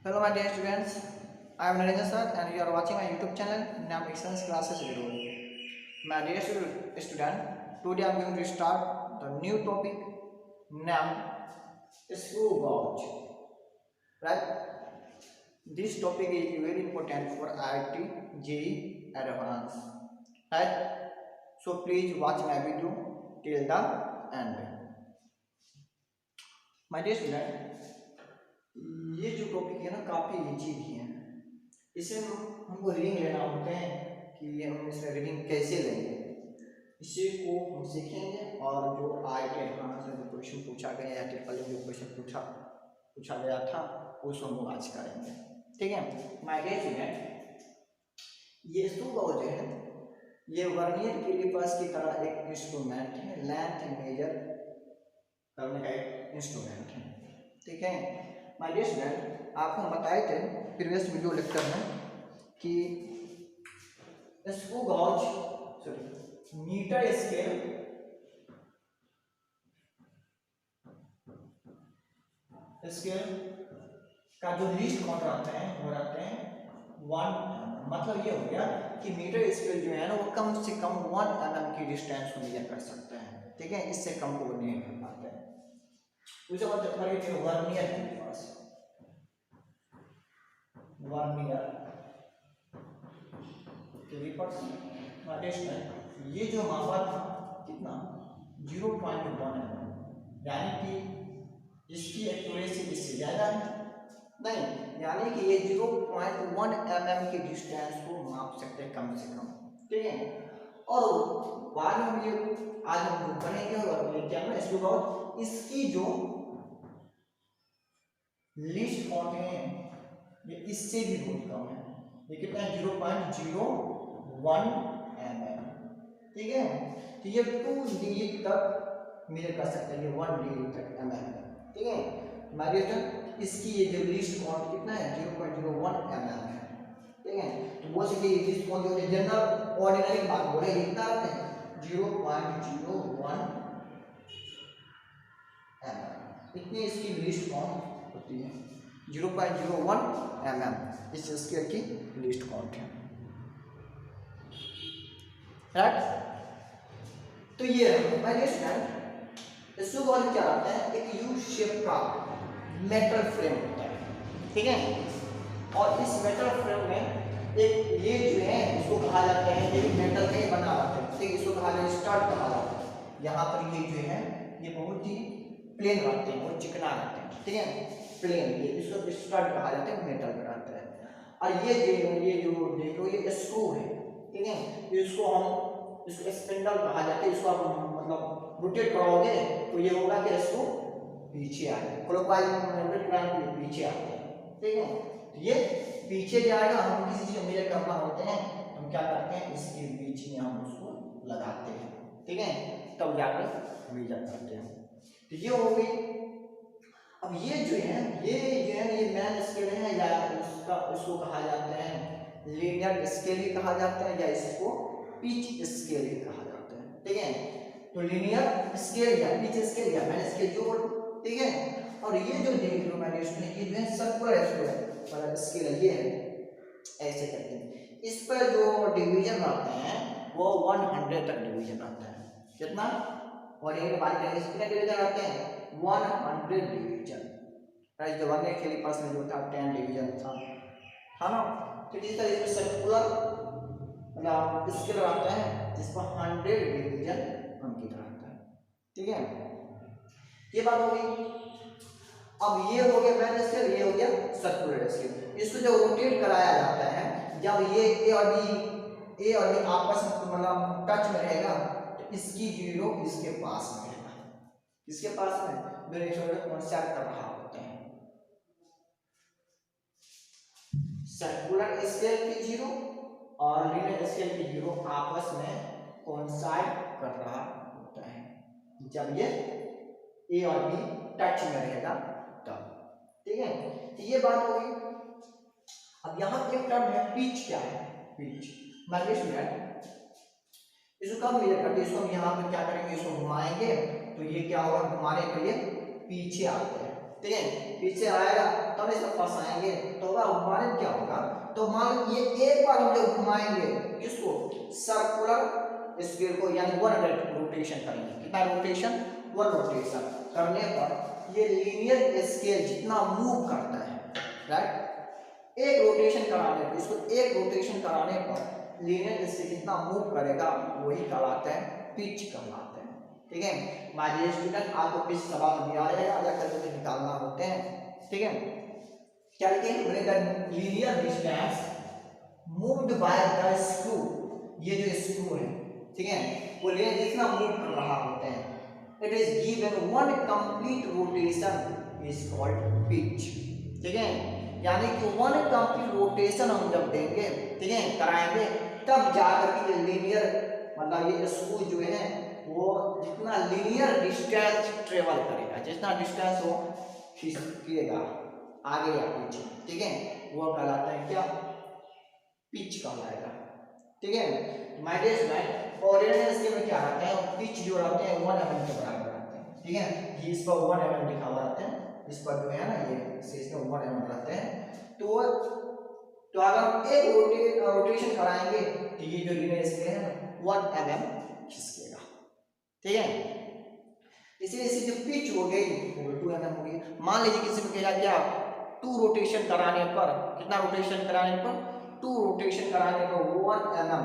Hello my dear students, I am Narendra sir and you are watching my YouTube channel Nam Excellence Classes Video. My dear student, today I am going to start the new topic Nam Screw Gauge. Right? This topic is very important for IIT JEE Advance. Right? So please watch my video till the end. My dear student, ये जो topic है ना काफ़ी easy भी है। इसे हमको reading लेना होते हैं कि हम इसमें रीडिंग कैसे लेंगे, इसी को हम सीखेंगे। और जो IIT एडवांस में जो क्वेश्चन पूछा गया या ट्रिपल में जो क्वेश्चन पूछा गया था उसको हम आज करेंगे। ठीक है माय डियर स्टूडेंट, ये जो है ये वर्नियर कैलिपर्स की तरह एक इंस्ट्रूमेंट है, लेंथ मेजर करने का एक इंस्ट्रूमेंट है। ठीक है माय डियर स्टूडेंट, आपको हम बताए थे प्रीवियस वीडियो लेक्चर में कि स्क्रू गॉज मीटर स्केल का जो लीस्ट काउंट रहते हैं वो रहते हैं 1 मतलब ये हो गया कि मीटर स्केल जो है ना वो कम से कम 1 mm की डिस्टेंस को मेजर कर सकते हैं। ठीक है, इससे कम को नहीं कर पाते हैं। उसे मतलब वर्नियर कैलिपर्स, वर्नियर कैलिपर्स ये जो मापा था कितना 0.1 mm, यानी कि इसकी एक्यूरेसी इससे ज़्यादा नहीं, यानी कि ये 0.1 mm की डिस्टेंस को माप सकते हैं कम से कम। ठीक है, और बाद में ये आज हम जो पढ़ेंगे और क्या है स्क्रू गॉज, इसकी जो लिस्ट काउंट है ये इससे भी बहुत कम है। ये कितना है 0.01 mm। ठीक है, तो ये 2 डिजिट तक मेजर कर सकते हैं, ये 1 डिजिट तक mm। ठीक है हमारे इसकी ये जो लिस्ट काउंट कितना है 0.01 mm है। ठीक है, तो बोल सकते हैं लिस्ट काउंट जो जनरल ऑर्डिनरी बात बोले कितना आते हैं 0.01 mm, इतनी इसकी लिस्ट काउंट होती है 0.01 mm इस स्केल की लिस्ट काउंट है। राइट, तो ये हमारे स्टूडेंट इसको बोल क्या होता है एक यू शेप का मेटल फ्रेम होता है। ठीक है, और इस मेटल फ्रेम में एक ये जो है इसको कहा जाता है, ये मेटल का ही बना होता है। ठीक, इसको कहा जाता है स्टड कहा जाता है। यहाँ पर ये जो है ये बहुत ही प्लेन रहते हैं, बहुत चिकना रहते हैं। ठीक है, प्लेन ये इसको स्टड कहा जाता है, मेटल का रहता है। और ये जो देखो ये स्क्रू है। ठीक है, इसको स्पिंडल कहा जाता है। इसको आप मतलब रोटेट करोगे तो ये होगा कि इसको पीछे आए, क्लॉकवाइज रोटेट कराएंगे तो पीछे आते हैं। ठीक है, तो ये पीछे जाएगा। हम किसी चीज को मेजर करना होते हैं हम क्या करते हैं इसके बीच में हम उसको लगाते हैं। ठीक है, तब जाकर मेजर करते हैं। तो ये हो गई। अब ये जो है ये मैन स्केल है या इसको कहा जाता है लीनियर स्केल ही कहा जाता है या इसको पिच स्केल ही कहा जाता है। ठीक है, तो लीनियर स्केल या पिच स्केल या मैन स्केल जो। ठीक है, और ये जो देख लो मैंने इसमें ये जो है सर्कुलर स्केल है, ये है ऐसे करते हैं। इस पर जो डिवीजन आते हैं वो 100 तक डिवीजन आता है। कितना, और ये बात करेंगे कितने डिवीजन आते हैं 100 डिवीजन। राइट, जो वर्नियर कैलिपर्स में जो था 10 डिवीजन था ना। तो इस तरह से सर्कुलर मतलब स्केल आता है जिसको 100 डिवीजन अंकित रहता है। ठीक है, ये बात हो गई। अब ये हो गया मैन स्केल, ये हो गया सर्कुलर स्केल। इसको जब रोटेट कराया जाता है, जब ये ए और बी आपस में मतलब टच में रहेगा तो इसकी जीरो इसके पास में रहेगा। इसके पास में डायरेक्शन कॉन्सेप्ट कर रहा होता है। सर्कुलर स्केल की जीरो और लीनियर स्केल की जीरो आपस में कोइंसाइड कर रहा होता है जब ये ए और बी टच में रहेगा तब। ठीक है, तो ये बात हो गई। अब यहाँ पे एक टर्म है पिच। क्या है पिच? मान लीजिए स्टूडेंट इसको कब मेजर करते हैं, इसको हम यहाँ पे क्या करेंगे इसको घुमाएंगे तो ये क्या होगा घुमाने पर ये पीछे आते हैं। ठीक है, पीछे आएगा तब इसमें फंसाएंगे तो मान क्या होगा, तो मान ये एक बार हम जब घुमाएंगे किसको, सर्कुलर स्फीयर को, यानी 1 रोटेशन करेंगे, कितना रोटेशन, 1 रोटेशन करने पर ये लीनियर स्केल जितना मूव करता है, राइट, एक रोटेशन कराने पर, इसको एक रोटेशन कराने पर लीनियर स्केल जितना मूव करेगा वही कहलाते हैं पिच कहलाते हैं। ठीक है, माय डियर स्टूडेंट, आपको पिच सवाल दिया रहेगा, अलग करके निकालना होते हैं। ठीक है, क्या लिखेंगे, the linear distance moved by the screw, ये जो स्क्रू है, ठीक है, वो लीनियर जितना मूव कर रहा होते हैं, it is given 1 complete rotation is called pitch. ठीक है, यानी कि 1 कंप्लीट रोटेशन हम जब देंगे, ठीक है, कराएंगे, तब जाकर के लीनियर, मतलब ये स्क्रू जो है वो जितना लीनियर डिस्टेंस ट्रेवल करेगा, जितना डिस्टेंस वो खींचेगा आगे या पीछे, ठीक है, वो कहलाता है क्या, पिच कहलाएगा। ठीक है, माय डियर स्टूडेंट, कोऑर्डिनेट्स के में क्या रहते हैं, पिच जो रहते हैं 1 mm के बराबर रहते हैं। ठीक है, ये इस पर 1 mm लिखा हुआ रहता है, इस पर जो है ना ये इसमें 1 mm रहते हैं। तो अगर हम एक रोटेशन कराएंगे तो ये जो लीनियर स्केल है ना 1 mm खिसकेगा। ठीक है, इसीलिए इसी जो पिच हो गई वो 2 mm हो गई। मान लीजिए किसी को कहेगा क्या, 2 रोटेशन कराने पर, कितना रोटेशन कराने पर, 2 रोटेशन कराने पर 1 mm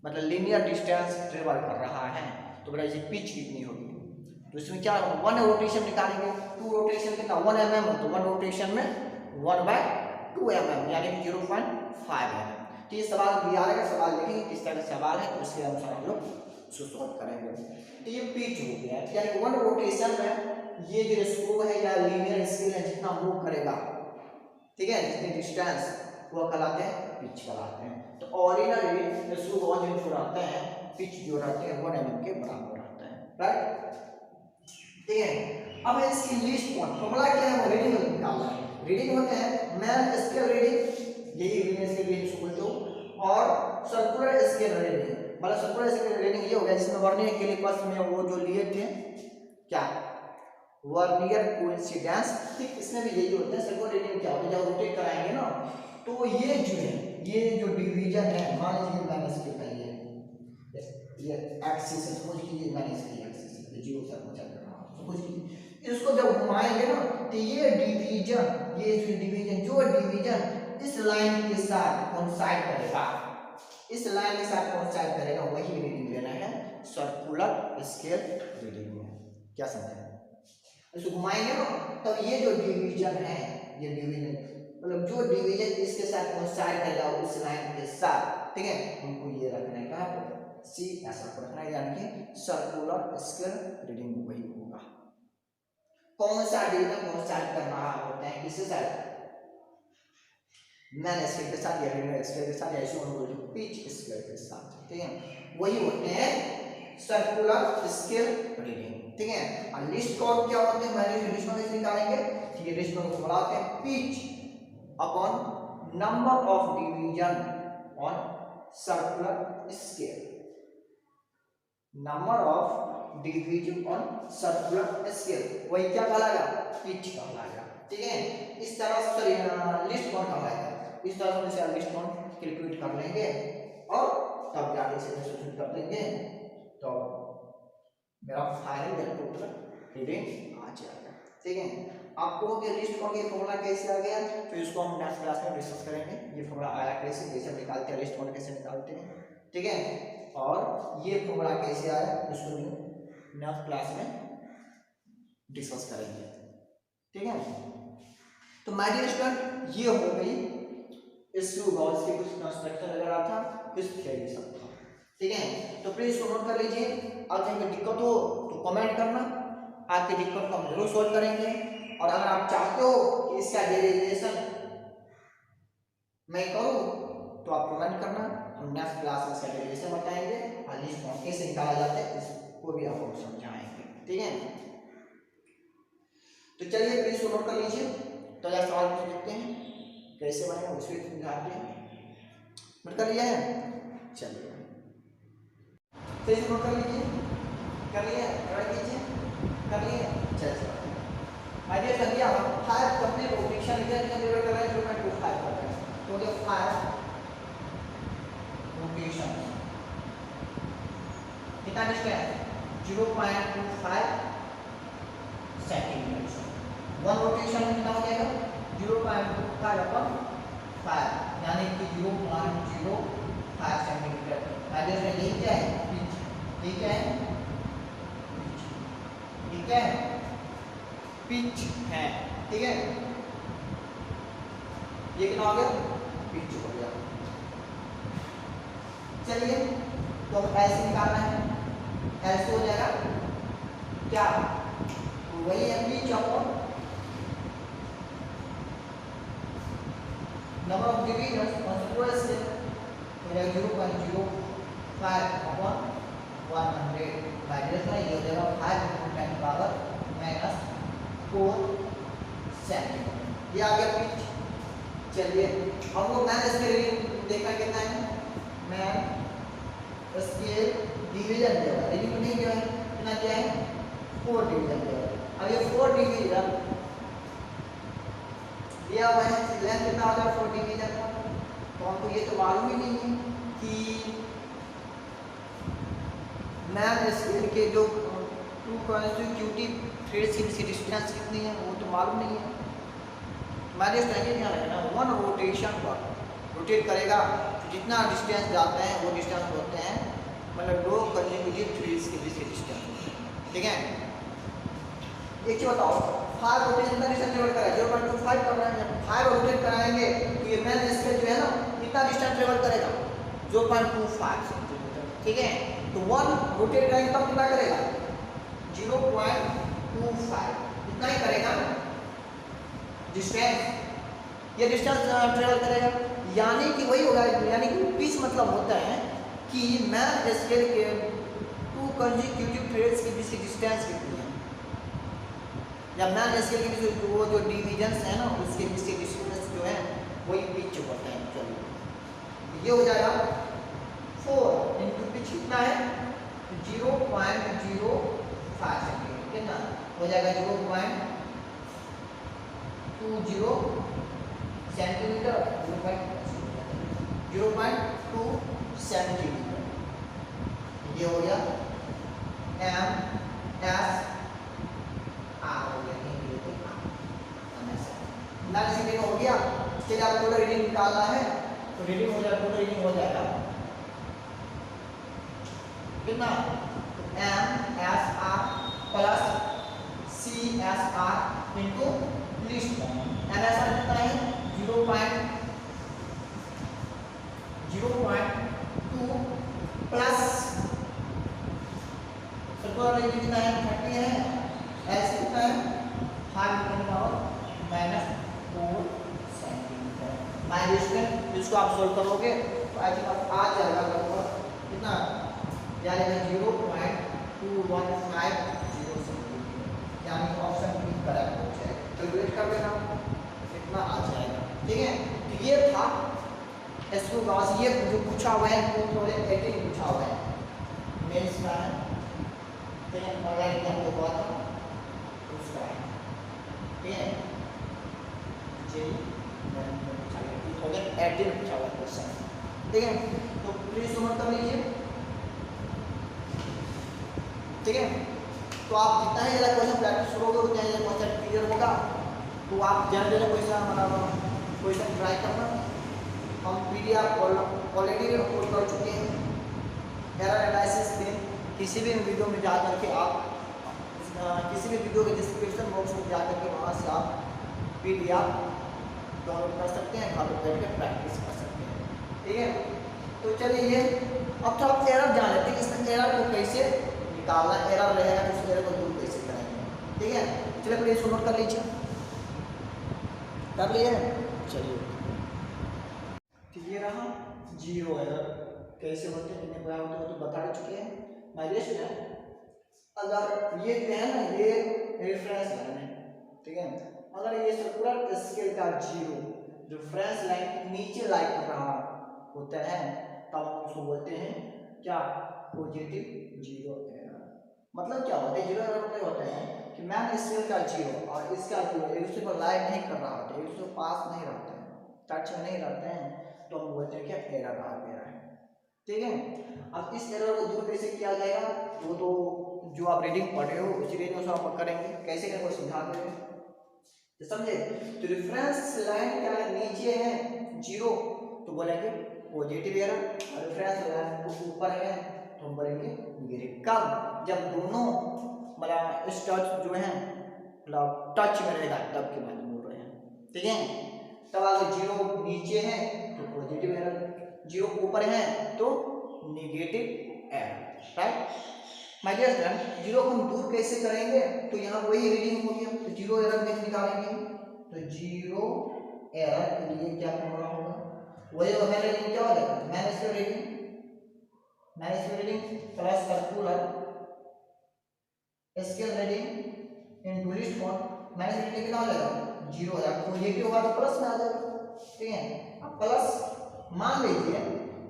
मतलब लीनियर डिस्टेंस ट्रेवल कर रहा है, तो बेटा इसी पिच कितनी होगी, तो इसमें क्या 1 रोटेशन निकालेंगे, 2 रोटेशन कितना 1 mm, तो 1 रोटेशन में 1/2 mm यानी कि 0.5 mm। तो ये सवाल दिया रहेगा, सवाल देखेंगे किस तरह का सवाल है, तो उसके अनुसार हम लोग उसको सॉल्व करेंगे। तो ये पिच हो गया, यानी 1 रोटेशन में ये जो स्क्रू है या लीनियर स्केल है जितना मूव करेगा, ठीक है, जितनी डिस्टेंस, वो कहलाते हैं पिच कहलाते हैं। तो ऑर्डिनरी स्क्रू गॉज जो रहते हैं, पिच जो रहते हैं 1 mm के बराबर रहते हैं, राइट। ठीक है, अब इसकी लिस्ट फॉर्मूला क्या है, वो रीडिंग निकालना है। रीडिंग होते हैं मैन स्केल रीडिंग, यही लीनियर स्केल रीडिंग इसको बोलते हो, और सर्कुलर स्केल रीडिंग, मतलब सर्कुलर स्केल रीडिंग ये हो गया जिसमें वर्नियर कैलिपर्स में वो जो लिए थे क्या, वर्नियर कोइंसिडेंस, ठीक, इसमें भी यही होता है। सर्कुलर रीडिंग क्या होता है, जब रोटेट कराएंगे ना तो ये जो है, ये जो डिवीजन है, मान लीजिए मैंने इसके ये एक्सिस है, समझ लीजिए मैंने इसकी एक्सिस है, जीरो से पहुंचा कर रहा हूं, समझ लीजिए, इसको जब घुमाएंगे ना तो ये डिवीजन, ये जो डिवीजन इस लाइन के साथ कोइंसाइड करेगा, इस लाइन के साथ कोइंसाइड करेगा, वही रीडिंग लेना है सर्कुलर स्केल रीडिंग में। क्या समझे, इसको घुमाएंगे ना तब ये जो डिवीजन है, ये डिवीजन मतलब जो डिवीजन इसके साथ कोइंसाइड करेगा उस लाइन के साथ, ठीक है, हमको ये रखने का सी ऐसा रखना है, यानी कि सर्कुलर स्केल रीडिंग वही होगा। कौन सा डिवीजन कोइंसाइड कर रहा होता है किसके साथ, मैन स्केल के साथ या लीनियर स्केल के साथ, या इसे हम बोलते हैं पिच स्केल के साथ, ठीक है, वही होते हैं सर्कुलर स्केल रीडिंग। ठीक है, और लिस्ट कॉर्ड क्या होते हैं, मैंने लिस्ट में निकालेंगे, ठीक है, लिस्ट में बोलाते हैं pitch upon number of division on circular scale, number of division on circular scale, वही क्या कहलाएगा, पिच कहलाएगा। ठीक है, इस तरह से लिस्ट कौन कहलाएगा, इस तरह से लिस्ट कौन कैलकुलेट कर लेंगे और तब जाके इसे सब्स्टिट्यूट कर देंगे, तो मेरा फाइनल टोटल रीडिंग आ जाएगा। ठीक है, आपको कि लिस्ट कौन की फॉर्मूला कैसे आ गया, तो इसको हम नेक्स्ट क्लास में डिस्कस करेंगे, ये फॉर्मूला आया कैसे, कैसे हम निकालते हैं, लिस्ट कौन कैसे निकालते हैं, ठीक है, और ये फॉर्मूला कैसे आया इसको नेक्स्ट क्लास में डिस्कस करेंगे। ठीक है, तो माय डियर स्टूडेंट, ये हो गई स्क्रू गॉज की कुछ कंस्ट्रक्शन वगैरह था, कुछ थियरी सब था। ठीक है, तो प्लीज इसको नोट कर लीजिए, अगर कहीं दिक्कत हो तो कमेंट करना, आपकी दिक्कत को हम जरूर सॉल्व करेंगे, और अगर आप चाहते हो कि इसका डेरिवेशन मैं करूं तो आप कमेंट करना, हम नेक्स्ट क्लास में इसका डेरिवेशन बताएंगे और लिस्ट फॉर्म कैसे निकाला जाता है इसको भी आपको समझाएंगे। ठीक है, तो चलिए प्लीज इसको नोट कर लीजिए, तो यार सवाल पूछ देखते हैं कैसे बनेगा, उसको समझाते हैं, नोट कर लिया है, चलिए तो इसको नोट कर लीजिए, कर लिया, कर लीजिए, कर लिया, चलिए। भाई ये सभी हम 5 कंप्लीट रोटेशन इधर कंसीडर कर रहे हैं 0.25 कर रहे हैं तो ये 5 रोटेशन कितना डिस्टेंस 0.25 सेंटीमीटर। वन रोटेशन कितना हो जाएगा 0.25 अपन 5 यानी कि 0.05 सेंटीमीटर। भाई इसमें ये क्या है पिच, ये क्या है ये क्या है पिच है, ठीक है। ये कितना हो गया पिच हो गया। चलिए तो हम ऐसे निकालना है, ऐसे हो जाएगा क्या वही है pitch upon number of division consequence से हो जाएगा 0.05 अपॉन 100 माइनस में ये हो जाएगा 5 × 10⁻⁻⁴ सेंटीमीटर। ये आ गया पिच। चलिए हमको मैन स्केल देखना कितना है, मैन स्केल डिवीजन दिया है, रीडिंग नहीं दिया है, कितना दिया है 4 डिवीजन दिया है। अब ये 4 डिवीजन दिया हुआ है, लेंथ कितना होगा 4 डिवीजन का, तो हमको ये तो मालूम ही नहीं है कि मैन स्केल के जो 2 कॉन्सिक्यूटिव थ्रेड्स की डिस्टेंस कितनी है वो तो मालूम नहीं है। हमारे स्ट्रैटेजी क्या रहेगा ना, वन रोटेशन पर रोटेट करेगा तो जितना डिस्टेंस जाते हैं वो डिस्टेंस होते हैं मतलब 2 कॉन्सिक्यूटिव थ्रेड्स के बीच के डिस्टेंस, ठीक है। एक चीज बताओ 5 रोटेशन का डिस्टेंस ट्रेवल करेगा 0.25 कर रहे हैं, जब 5 रोटेट कराएंगे तो ये मैन स्केल जो है ना कितना डिस्टेंस ट्रेवल करेगा 0.25 सेंटीमीटर, ठीक है। तो 1 रोटेट करेंगे तब कितना करेगा 0.25 इतना ही करेगा डिस्टेंस, ये डिस्टेंस ट्रेवल करेगा, यानी कि वही होगा, यानी कि पिच मतलब होता है कि मैन स्केल के 2 कॉन्सिक्यूटिव थ्रेड्स के बीच की डिस्टेंस कितनी है, या मैन स्केल के बीच वो जो डिवीजन्स है ना उसके बीच के डिस्टेंस जो है वही पिच होता है। चलिए ये हो जाएगा 4 इंटू पिच कितना है 0.05 सेंटीमीटर, कितना हो जाएगा 0.20 सेंटीमीटर 0.2 सेंटीमीटर। ये हो गया एम एस आर हो गया, मैन हो गया। चलिए आप टोटल रीडिंग निकालना है तो रीडिंग हो जाएगा, टोटल रीडिंग हो जाएगा कितना M S R plus C S R into least M S R कितना है 0.2 प्लस सर्कुलर रीडिंग कितना है 30 है, एस कितना है 5 -4 सेंटीमीटर। माइनस इसको आप सोल्व करोगे तो आई थिंक आप आ जाएगा लगभग कितना यानी 0.2150 सेंटीमीटर, यानी ऑप्शन बी करेक्ट हो जाएगा। कैलकुलेट कर लेना कितना आ जाएगा, ठीक है। तो ये था इसको गाँव ये जो पूछा हुआ है 2018 पूछा हुआ है मेंस का है, ठीक है। ऑनलाइन एग्जाम के बाद उसका है, ठीक है। हो गया 18 पूछा हुआ क्वेश्चन, ठीक है। तो प्लीज नोट कर लीजिए, ठीक है। तो आप जितना ही ज़्यादा क्वेश्चन प्रैक्टिस करोगे उतना ही ज़्यादा क्वेश्चन क्लियर होगा। तो आप ज़्यादा क्वेश्चन ट्राई करना। हम PDF ऑलरेडी अपलोड कर चुके हैं एरर एनालिसिस में, किसी भी वीडियो में जा करके आप किसी भी वीडियो के डिस्क्रिप्शन बॉक्स में जा करके वहाँ से आप PDF डाउनलोड कर सकते हैं, घर पर बैठ के प्रैक्टिस कर सकते हैं, ठीक है। तो चलिए ये अब तो आप एरर जान लेते हैं इसमें एरर को कैसे निकालना, एरर रहेगा तो उस एरर को दूर कैसे करेंगे, ठीक है। चलिए प्लीज नोट कर लीजिए, कर लिए चलिए। तो ये रहा 0 एरर कैसे होते हैं, कितने प्रकार होते हैं तो बता चुके हैं। माइग्रेशन है अगर ये जो है ना ये रेफरेंस लाइन है, ठीक है। अगर ये सर्कुलर स्केल का 0 रेफरेंस लाइन के नीचे लाई कर रहा होता है तब हम उसको बोलते हैं क्या पॉजिटिव 0 एरर। मतलब क्या होता है 0 एरर मतलब होता है कि मैन स्केल का 0 और इसका 0 एक दूसरे को लाइक नहीं कर रहा होता, एक दूसरे को पास नहीं रहते हैं, टच में नहीं रहते हैं, तो हम बोलते हैं क्या एरर आ गया है। ठीक है, अब इस एरर को दूर कैसे किया जाएगा, वो तो जो आप रीडिंग पढ़ रहे हो उसी रीडिंग को आप करेंगे, कैसे करेंगे वो समझा देंगे, तो समझे। तो रेफरेंस लाइन क्या है, नीचे है 0 तो बोलेंगे पॉजिटिव एरर, और रेफरेंस लाइन को ऊपर है तो हम बोलेंगे नेगेटिव। कब, जब दोनों मतलब इस टच जो है मतलब टच में रहेगा तब की बात बोल रहे हैं। ठीक है, तब अगर 0 नीचे है तो पॉजिटिव एरर, 0 ऊपर है तो negative error, right. My dear student, 0 को हम दूर कैसे करेंगे, तो यहाँ वही रीडिंग हो गया, तो 0 एरर में निकालेंगे, तो 0 एरर के लिए क्या करना होगा, वही होगा रीडिंग क्या हो जाएगा, minus reading plus circular scale reading into least count, minus reading कितना हो जाएगा 0 हो जाएगा, पॉजिटिव होगा तो प्लस में आ जाएगा। ठीक है, अब प्लस मान लीजिए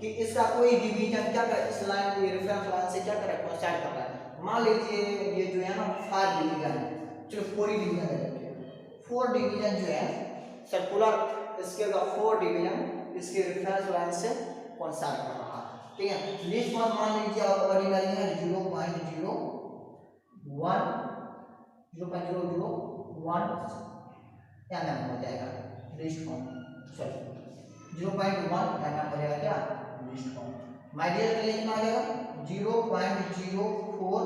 कि इसका कोई डिवीजन क्या कर, इस लाइन की रेफरेंस लाइन से क्या कर रहा है, कोइंसाइड कर रहा है, मान लीजिए ये जो है ना 5 डिवीजन है, चलो 4 डिवीजन ले लेते हैं, 4 डिवीजन जो है सर्कुलर स्केल का 4 डिवीजन इसके रेफरेंस लाइन से कोइंसाइड कर रहा है। ठीक है, लीस्ट काउंट मान लीजिए आप अगर निकालेंगे 0.01 mm हो जाएगा लीस्ट काउंट, सॉरी 0.1 mm हो जाएगा क्या लीस्ट काउंट। माय डियर के लिए कितना आ जाएगा 0.04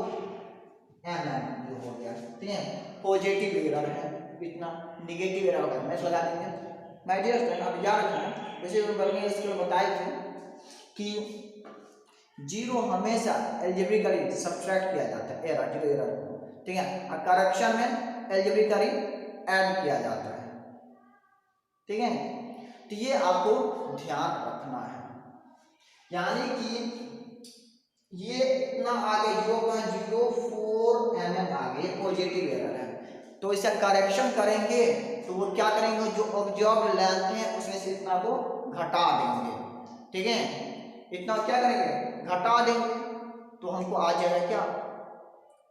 mm जो हो गया। ठीक है, पॉजिटिव एरर है इतना, नेगेटिव एरर होगा मैच लगा देंगे। माय डियर फ्रेंड, आप याद रखना, वैसे मैंने इसको बताया थे कि 0 हमेशा अलजेब्रिकली सब्ट्रैक्ट किया जाता है एरर, 0 एरर को। ठीक है, और करेक्शन में अलजेब्रिकली ऐड किया जाता है। ठीक है, तो ये आपको ध्यान रखना है, यानी कि ये इतना आगे 0.04 mm आगे पॉजिटिव एरर है, तो इसका करेक्शन करेंगे तो वो क्या करेंगे, जो ऑब्जर्व लेंथ है उसमें से इतना को घटा देंगे। ठीक है, इतना क्या करेंगे घटा देंगे, तो हमको आ जाएगा क्या,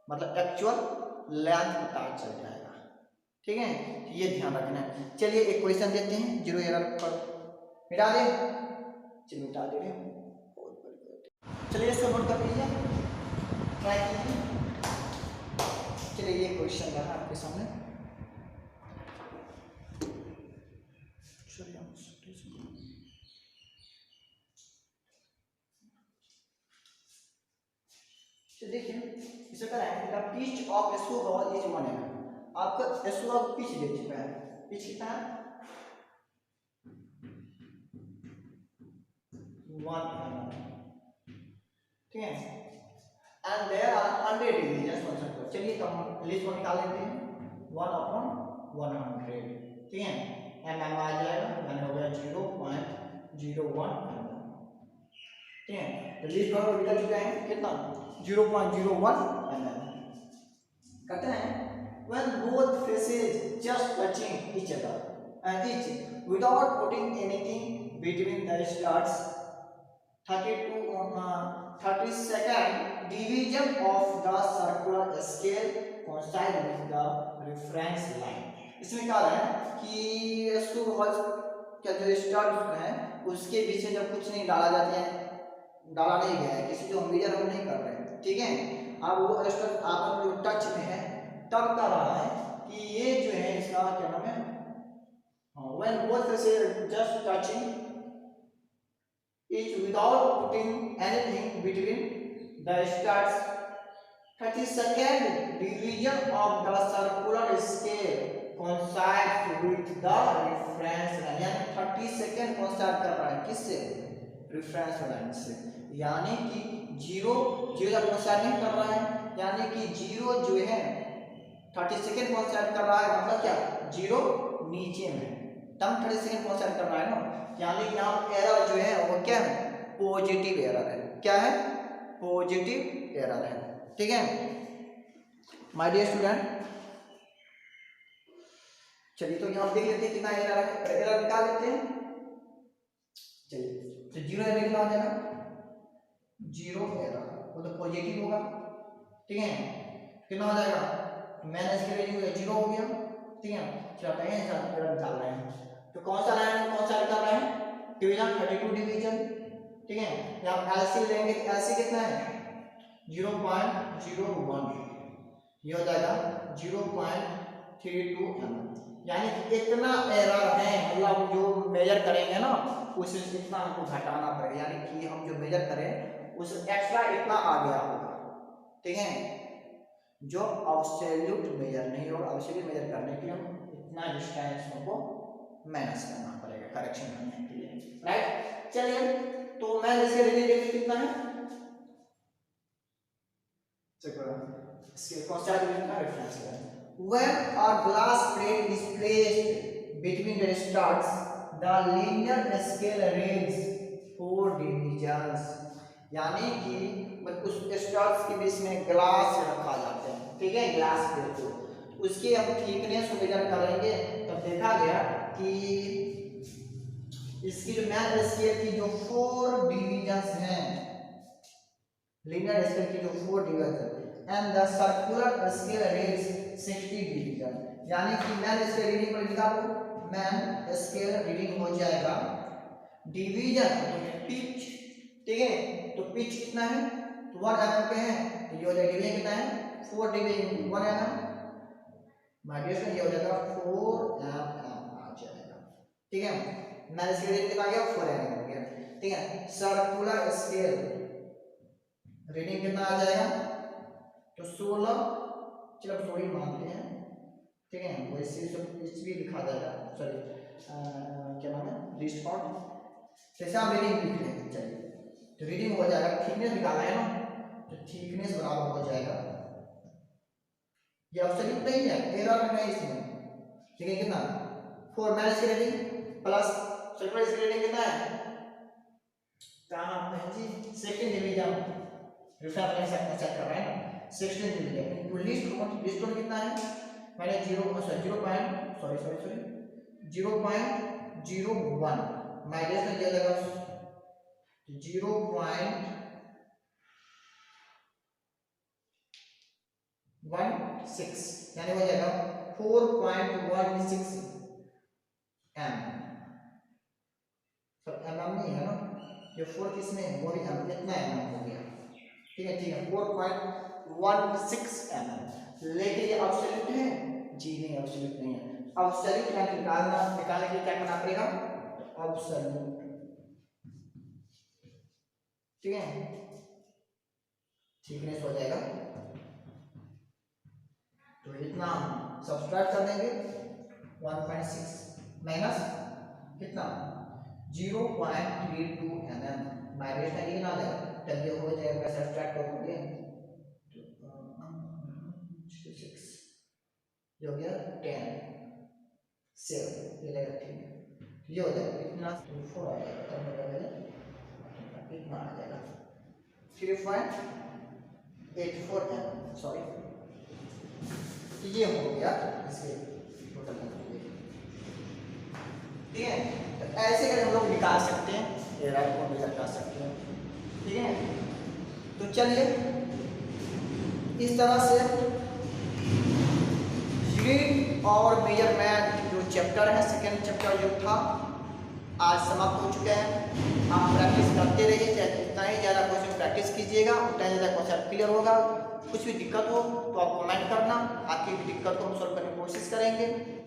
मतलब एक्चुअल लेंथ पता चल जाएगा। ठीक है, ये ध्यान रखना है। चलिए एक क्वेश्चन देते हैं, 0 एरर पर मिटा दे, चलिए मिटा दे रहे हैं, चलिए इसको नोट कर लीजिए, ट्राई कीजिए। चलिए ये क्वेश्चन रहा आपके सामने, तो देखिए इसे कराएं, the pitch of SO ball is 1 mm, आपका SO का पिच दे चुका है, पिच कितना है 1 mm। ठीक है, and there are 100 division function को, चलिए तो हम लिस्ट को निकाल लेते हैं 1/100। ठीक है, mm आ जाएगा, यानी हो गया 0.01 mm। ठीक है, तो लिस्ट पर निकल चुका है कितना 0.01 mm। कहते हैं when both faces just touching each other and each without putting anything between the starts 32 division of the circular scale coincide with the reference line। इसमें क्या है कि इसको क्या जो स्टार्ट है उसके बीच में जब कुछ नहीं डाला जाता है, डाला नहीं गया है, किसी जो मेजर हम नहीं कर रहे हैं। ठीक है, अब वो आप जो टच में है तब कर रहा है कि ये जो है इसका क्या नाम है, when both faces just touching each without putting anything between the starts 32nd division of the circular scale coincides with the reference line, यानी 32nd coincide कर रहा है किससे, रेफरेंस लाइन से, यानी कि 0 का कोइंसाइड नहीं कर रहा है, यानी कि 0 जो है 32nd कोइंसाइड कर रहा है, मतलब क्या 0 नीचे में तब 32nd कोइंसाइड कर रहा है ना, यानी यहाँ एरर जो है वो क्या है पॉजिटिव एरर है। क्या है पॉजिटिव एरर है। ठीक है माय डियर स्टूडेंट, चलिए तो यहाँ देख लेते हैं कितना एरर है, एरर निकाल लेते हैं। चलिए तो 0 एरर कितना हो जाएगा 0 एरर, वो तो पॉजिटिव होगा। ठीक है, कितना हो जाएगा मैंने इसकी रीडिंग 0 हो गया, ठीक है। चलो कहीं आंसर निकाल रहे हैं, तो कौन सा लाइन कौन सा निकाल रहे हैं, डिवीजन 32 डिवीजन, ठीक है। यहाँ एलसी लेंगे, एलसी कितना है 0.01, ये हो जाएगा 0.32 mm, यानी कि इतना एरर है, मतलब जो मेजर करेंगे ना उससे इतना हमको घटाना पड़ेगा, यानी कि हम जो मेजर करें उस एक्स्ट्रा इतना आ गया होगा, ठीक है। जो एब्सोल्यूट मेजर नहीं होगा, एब्सोल्यूट मेजर करने के लिए हम इतना डिस्टेंस हमको माइनस करना पड़ेगा करेक्शन करने के लिए, राइट। चलिए तो मैं इसके रिलेटेड कितना है चेक करो, इसके कौन सा रेफरेंस है। When a glass plate is placed between the studs, the linear scale reads 4 divisions, यानी कि उस स्टड्स के बीच में ग्लास रखा जाता है, ठीक है, ग्लास प्लेट को, उसकी हम थिकनेस को मेजर करेंगे तब देखा गया कि इसकी जो मैन स्केल की जो 4 डिविजन्स हैं, linear स्केल की जो 4 division and the circular scale reads 60 division, यानी कि मैन स्केल रीडिंग पर लिखा हो, मैन स्केल रीडिंग हो जाएगा डिवीजन पिच, ठीक है। तो पिच कितना है तो 1 mm पे है, तो ये हो जाएगा डिवीजन कितना है 4 डिवीजन 1 mm, माइनस ये हो जाएगा 4 mm आ जाएगा, ठीक है। मैन स्केल रीडिंग कितना आ गया 4 mm हो गया, ठीक है। सर्कुलर स्केल रीडिंग कितना आ जाएगा तो 16, चलो 16 मानते हैं, ठीक है। वैसे सब कुछ भी लिखा जाएगा, सॉरी क्या नाम है लिस्ट फॉन्ट, जैसे आप रीडिंग लिख लेंगे, चलिए तो रीडिंग हो जाएगा, थिकनेस निकालना है ना, तो थिकनेस बराबर हो जाएगा, ये एब्सोल्यूट नहीं है, एरर नहीं इसमें, ठीक है, कितना 4 माइनस की रीडिंग प्लस सर्कुलर की रीडिंग कितना है, क्या नाम है जी सेकंड डिवीजन, रिफर कर सकते चेक कर रहे हैं 16 डिवीजन, तो लिस्ट काउंट कितना है मैंने 0.01 माइनस में दिया जाएगा 0.16, यानी हो जाएगा 4.16 m, सब mm नहीं है ना, ये 4 किसमें वो भी m, कितना mm हो गया, ठीक है, ठीक है 4.16 mm, लेकिन ये एब्सोल्यूट है जी नहीं, एब्सोल्यूट नहीं है, एब्सोल्यूट का निकालने के लिए क्या करना पड़ेगा एब्सोल्यूट, ठीक है, थिकनेस हो जाएगा, तो इतना हम सब्सट्रैक्ट कर देंगे 1.6 माइनस कितना 0.32 mm, माइनस का कितना आ जाएगा, तब ये हो जाएगा सब्सट्रैक्ट करोगे तो 6 ये हो गया 10 7 ये लगेगा, ठीक है, ये हो जाएगा इतना 4 आ जाएगा, तब मतलब इतना आ जाएगा 3.84 mm, सॉरी, तो ये हो गया इसके टोटल, ठीक है। तो ऐसे करके हम लोग निकाल सकते हैं, एरर को मेजर कर सकते हैं, ठीक है। तो चलिए इस तरह से रीड और मेजरमेंट जो चैप्टर है, सेकेंड चैप्टर जो था आज समाप्त हो चुके हैं। आप प्रैक्टिस करते रहिए, चाहे जितना ही ज़्यादा क्वेश्चन प्रैक्टिस कीजिएगा उतना ही ज़्यादा क्वेश्चन क्लियर होगा। कुछ भी दिक्कत हो तो आप कमेंट करना, आपकी दिक्कत को हम सॉल्व करने की कोशिश करेंगे।